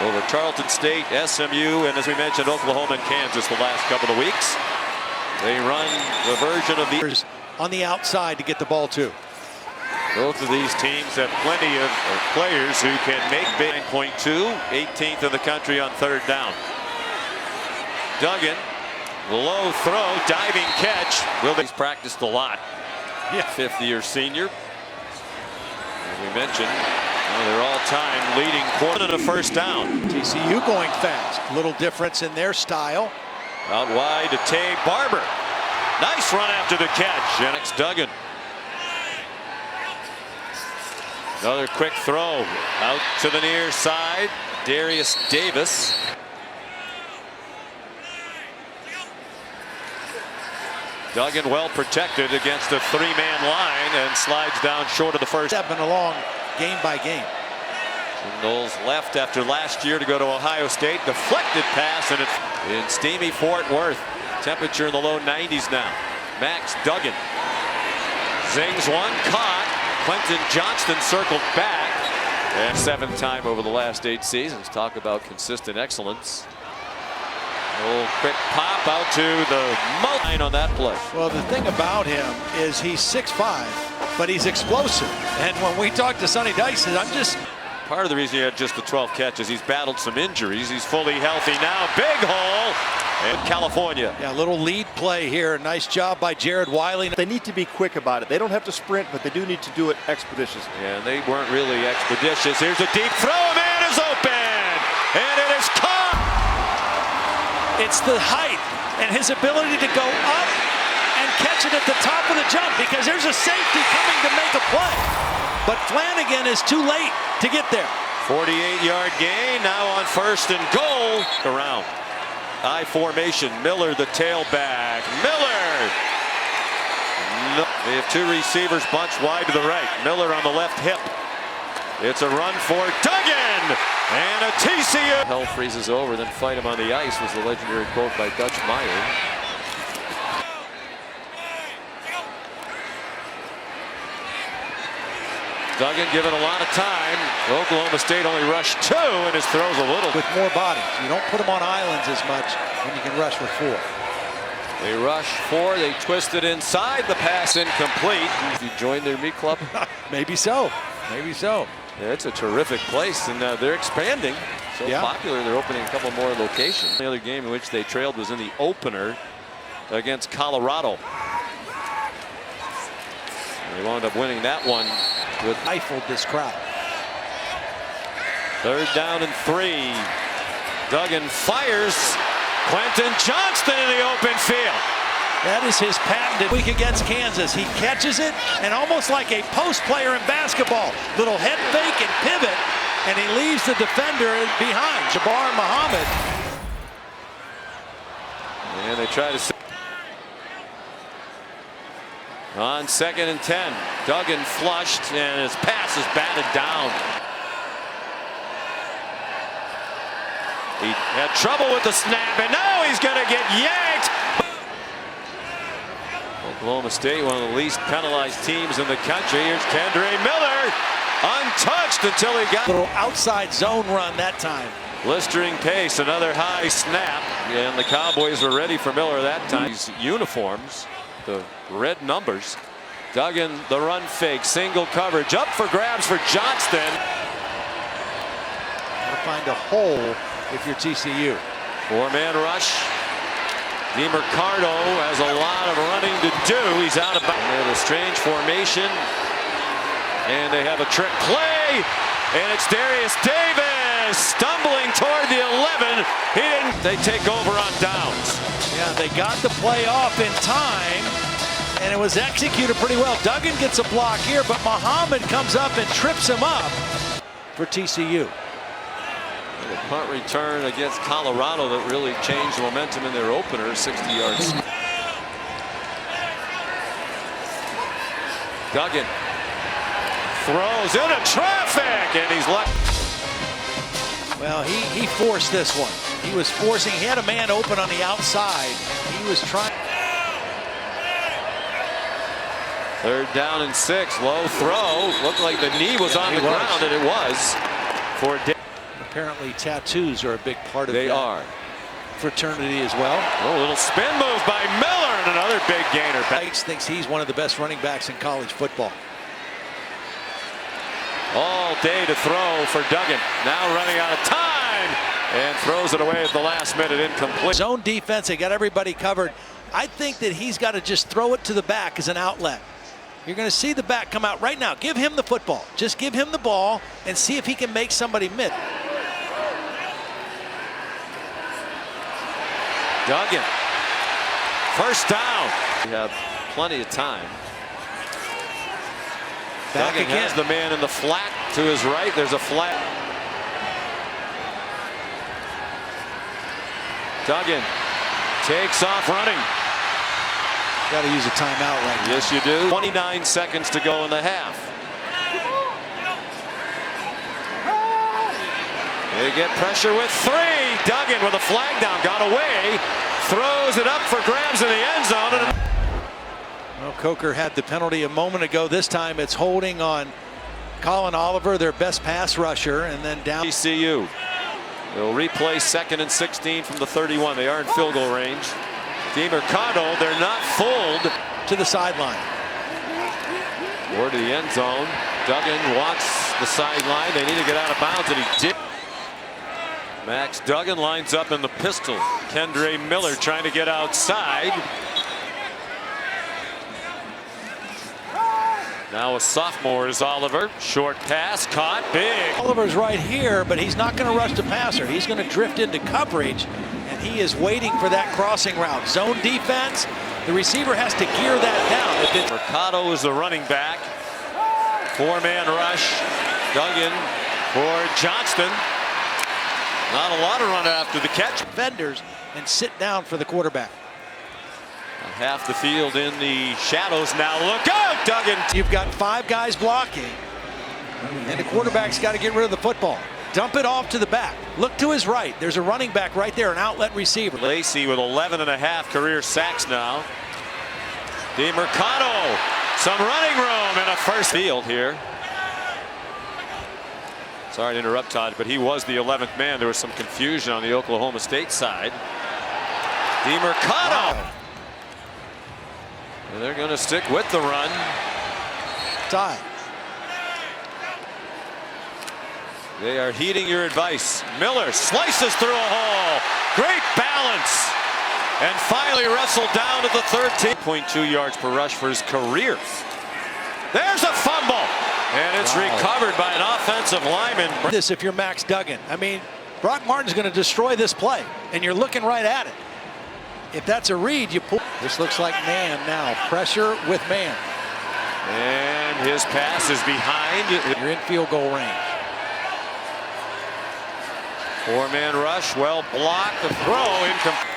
over Tarleton State, SMU, and as we mentioned, Oklahoma and Kansas the last couple of weeks. They run the version of the on the outside to get the ball to. Both of these teams have plenty of players who can make big. 9.2, 18th in the country on third down. Duggan, low throw, diving catch. He's practiced a lot. Yeah. Fifth-year senior. As we mentioned, their all-time leading quarter and a first down. TCU going fast. Little difference in their style. Out wide to Tay Barber. Nice run after the catch. And it's Duggan. Another quick throw out to the near side. Darius Davis. Duggan well protected against a three-man line and slides down short of the first. Stepping along game by game. Knowles left after last year to go to Ohio State. Deflected pass, and it's in steamy Fort Worth. Temperature in the low 90s now. Max Duggan zings one, caught. Quentin Johnston circled back. And seventh time over the last 8 seasons. Talk about consistent excellence. A little quick pop out to the line on that play. Well, the thing about him is he's 6'5", but he's explosive. And when we talked to Sonny Dice, I'm just... Part of the reason he had just the 12 catches, he's battled some injuries. He's fully healthy now. Big hole in California. Yeah, a little lead play here. Nice job by Jared Wiley. They need to be quick about it. They don't have to sprint, but they do need to do it expeditiously. Yeah, and they weren't really expeditious. Here's a deep throw. A man is open, and it is caught. It's the height and his ability to go up and catch it at the top of the jump, because there's a safety coming to make a play. But Flanagan is too late to get there. 48-yard gain now on first and goal. Around. I formation. Miller the tailback. Miller. No. They have two receivers bunched wide to the right. Miller on the left hip. It's a run for Duggan. And a TCU. Hell freezes over, then fight him on the ice was the legendary quote by Dutch Meyer. Duggan given a lot of time. Oklahoma State only rushed 2, and his throws a little. With more bodies. You don't put them on islands as much when you can rush with 4. They rush 4. They twist it inside. The pass incomplete. You join their meat club? Maybe so. Maybe so. Yeah, it's a terrific place, and they're expanding. So popular, they're opening a couple more locations. The other game in which they trailed was in the opener against Colorado. They wound up winning that one. Rifled this crowd. Third down and 3. Duggan fires. Quentin Johnston in the open field. That is his patented week against Kansas. He catches it, and almost like a post player in basketball, little head fake and pivot, and he leaves the defender behind. Jabbar Muhammad. And they try to. On 2nd and 10, Duggan flushed, and his pass is batted down. He had trouble with the snap, and now he's going to get yanked. Oklahoma State, one of the least penalized teams in the country. Here's Kendre Miller, untouched until he got a little outside zone run that time. Blistering pace, another high snap, and the Cowboys were ready for Miller that time. These uniforms, the red numbers. Duggan the run fake, single coverage, up for grabs for Johnston. Gotta find a hole if you're TCU. 4-man rush. DeMercado has a lot of running to do. He's out of bounds. They have a strange formation, and they have a trick play, and it's Darius Davis stumbling toward the 11. They take over on downs. Yeah, they got the play off in time, and it was executed pretty well. Duggan gets a block here, but Muhammad comes up and trips him up for TCU. The punt return against Colorado that really changed the momentum in their opener, 60 yards. Duggan throws into traffic, and he's left. Well, he forced this one. He was forcing. He had a man open on the outside. He was trying. 3rd down and 6. Low throw. Looked like the knee was on the ground, and it was. For Apparently tattoos are a big part of They that are. fraternity as well. Oh, a little spin move by Miller and another big gainer. Banks thinks he's one of the best running backs in college football. All day to throw for Duggan. Now running out of time and throws it away at the last minute, incomplete. Zone defense, they got everybody covered. I think that he's got to just throw it to the back as an outlet. You're going to see the back come out right now. Give him the football. Just give him the ball and see if he can make somebody miss. Duggan. First down. We have plenty of time. Back Duggan again. has the man in the flat to his right. There's a flat. Duggan takes off running. Got to use a timeout right now. Yes, you do. 29 seconds to go in the half. They get pressure with 3. Duggan with a flag down, got away, throws it up for grabs in the end zone. Well, Coker had the penalty a moment ago. This time it's holding on Colin Oliver, their best pass rusher, and then down. TCU. They'll replay 2nd and 16 from the 31. They are in field goal range. DeMercado, they're not fooled. To the sideline. Or to the end zone. Duggan wants the sideline. They need to get out of bounds, and he did. Max Duggan lines up in the pistol. Kendre Miller trying to get outside. Now a sophomore is Oliver. Short pass caught big. Oliver's right here, but he's not going to rush the passer. He's going to drift into coverage, and he is waiting for that crossing route. Zone defense, the receiver has to gear that down. Mercado is the running back. 4-man rush. Duggan for Johnston. Not a lot of run after the catch. Defenders and sit down for the quarterback. Half the field in the shadows now. Look out, Duggan. You've got 5 guys blocking, and the quarterback's got to get rid of the football. Dump it off to the back. Look to his right. There's a running back right there, an outlet receiver. Lacy with 11.5 career sacks now. DeMercado, some running room and a first field here. Sorry to interrupt, Todd, but he was the 11th man. There was some confusion on the Oklahoma State side. DeMercado. Wow. And they're going to stick with the run. Tie. They are heeding your advice. Miller slices through a hole. Great balance. And finally wrestled down to the 13.2 yards per rush for his career. There's a fumble. And it's recovered by an offensive lineman. This if you're Max Duggan. I mean, Brock Martin's going to destroy this play, and you're looking right at it. If that's a read, you pull. This looks like man now. Pressure with man. And his pass is behind. You're in field goal range. 4-man rush, well blocked. The throw incomplete.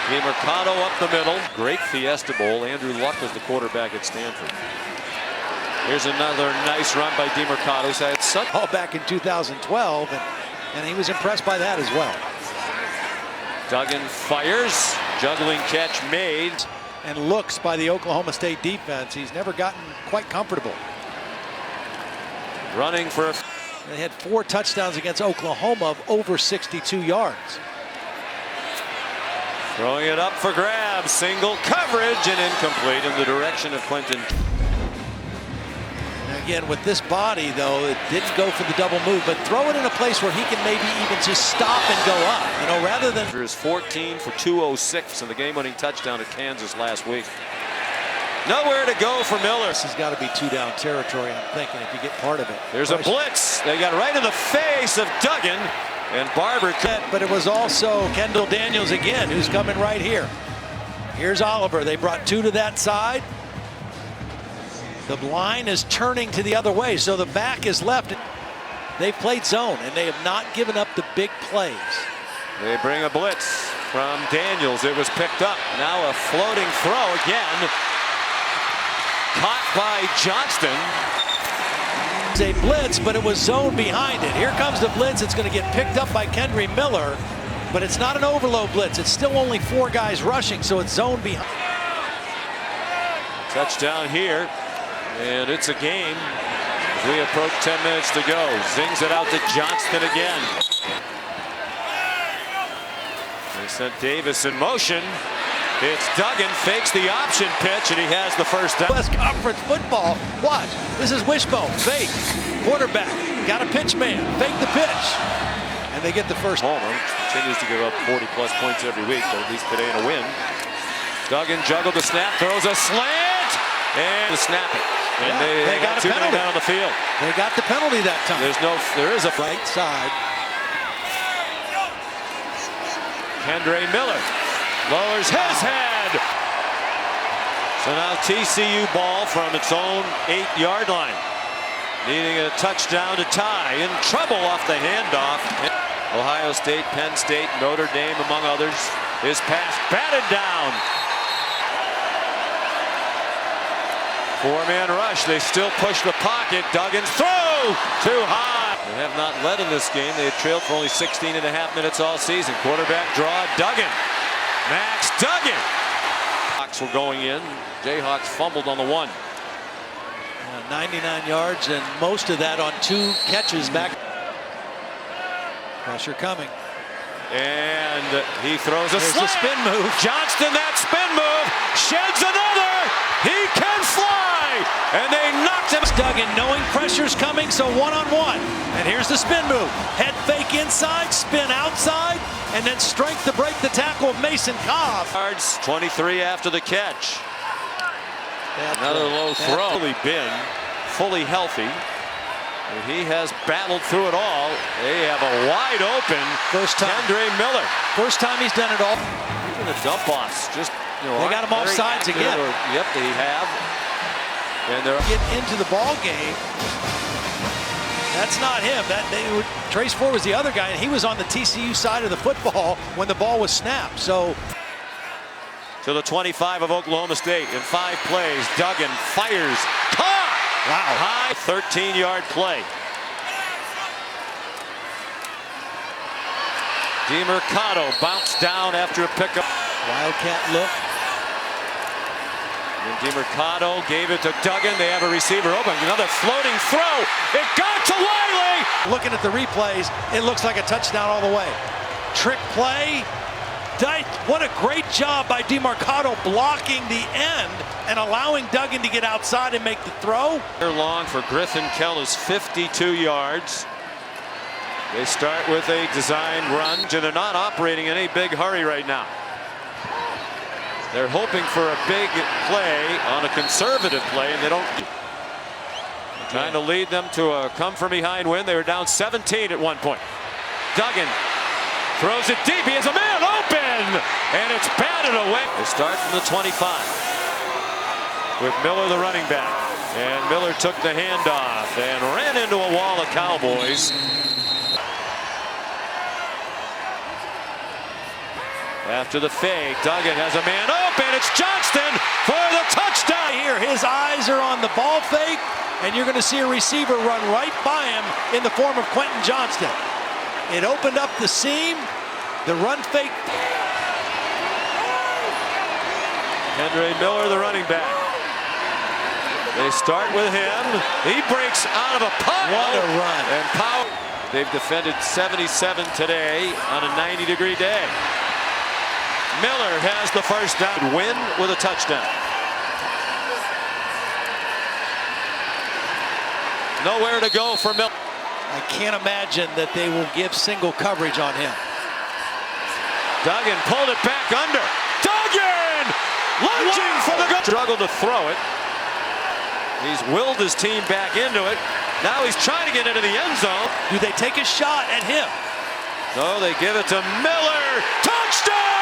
DeMercado up the middle. Great Fiesta Bowl. Andrew Luck was the quarterback at Stanford. Here's another nice run by DeMercado. He's had such All back in 2012, and he was impressed by that as well. Duggan fires. Juggling catch made. And looks by the Oklahoma State defense. He's never gotten quite comfortable. Running for a... They had 4 touchdowns against Oklahoma of over 62 yards. Throwing it up for grabs. Single coverage and incomplete in the direction of Quentin. Again, with this body, though, it didn't go for the double move, but throw it in a place where he can maybe even just stop and go up, you know, rather than... His 14 for 206 in the game-winning touchdown at Kansas last week. Nowhere to go for Miller. This has got to be 2-down territory, I'm thinking, if you get part of it. There's a blitz. They got right in the face of Duggan, and Barber... But it was also Kendall Daniels again, who's coming right here. Here's Oliver. They brought 2 to that side. The line is turning to the other way, so the back is left. They've played zone, and they have not given up the big plays. They bring a blitz from Daniels. It was picked up. Now a floating throw again. Caught by Johnston. It's a blitz, but it was zone behind it. Here comes the blitz. It's going to get picked up by Kendre Miller, but it's not an overload blitz. It's still only 4 guys rushing, so it's zone behind. Touchdown here. And it's a game as we approach 10 minutes to go. Zings it out to Johnston again. They sent Davis in motion. It's Duggan, fakes the option pitch, and he has the first down. West Conference football. Watch. This is wishbone. Fake. Quarterback. Got a pitch man. Fake the pitch. And they get the first. Homer continues to give up 40-plus points every week, but at least today in a win. Duggan juggled the snap, throws a slant, and snap it. And Yeah, they got two men down on the field. They got the penalty that time. There is a right side. Kendre Miller lowers his head. So now TCU ball from its own 8-yard line. Needing a touchdown to tie. In trouble off the handoff. Ohio State, Penn State, Notre Dame among others. His pass batted down. 4-man rush. They still push the pocket. Duggan's throw too high. They have not led in this game. They had trailed for only 16.5 minutes all season. Quarterback draw. Duggan. Max Duggan. Hawks were going in. Jayhawks fumbled on the 1. 99 yards and most of that on 2 catches back. Pressure coming. And he throws a spin move. Johnston, that spin move, sheds another. He can fly. And they knocked him. Duggan knowing pressure's coming, so one-on-one. And here's the spin move. Head fake inside, spin outside, and then strength to break the tackle of Mason Cobb. Yards, 23 after the catch. Another low throw. Been fully healthy. And he has battled through it all. They have a wide open first time. Kendre Miller. First time he's done it all. Even the dump offs just they got him off sides again. Yep, they have. And they're get into the ball game. That's not him. Trace Ford was the other guy, and he was on the TCU side of the football when the ball was snapped. So to the 25 of Oklahoma State in 5 plays. Duggan fires. Caught! Wow. High 13-yard play. DeMercado bounced down after a pickup. Wildcat look. And DeMercado gave it to Duggan. They have a receiver open. Another floating throw. It got to Wiley. Looking at the replays, it looks like a touchdown all the way. Trick play. What a great job by DeMercado blocking the end and allowing Duggan to get outside and make the throw. They're long for Griffin Kellis, 52 yards. They start with a designed run. They're not operating in any big hurry right now. They're hoping for a big play on a conservative play, and they don't. Trying to lead them to a come-from-behind win. They were down 17 at one point. Duggan throws it deep. He has a man open, and it's batted away. They start from the 25 with Miller, the running back. And Miller took the handoff and ran into a wall of Cowboys. After the fake, Duggan has a man open. It's Johnston for the touchdown. Here, his eyes are on the ball fake, and you're going to see a receiver run right by him in the form of Quentin Johnston. It opened up the seam. The run fake. Kendre Miller, the running back. They start with him. He breaks out of a pile. What a run. And Powell. They've defended 77 today on a 90-degree day. Miller has the first down. Win with a touchdown. Nowhere to go for Miller. I can't imagine that they will give single coverage on him. Duggan pulled it back under. Duggan lunging for the goal. Struggled to throw it. He's willed his team back into it. Now he's trying to get into the end zone. Do they take a shot at him? No, they give it to Miller. Touchdown!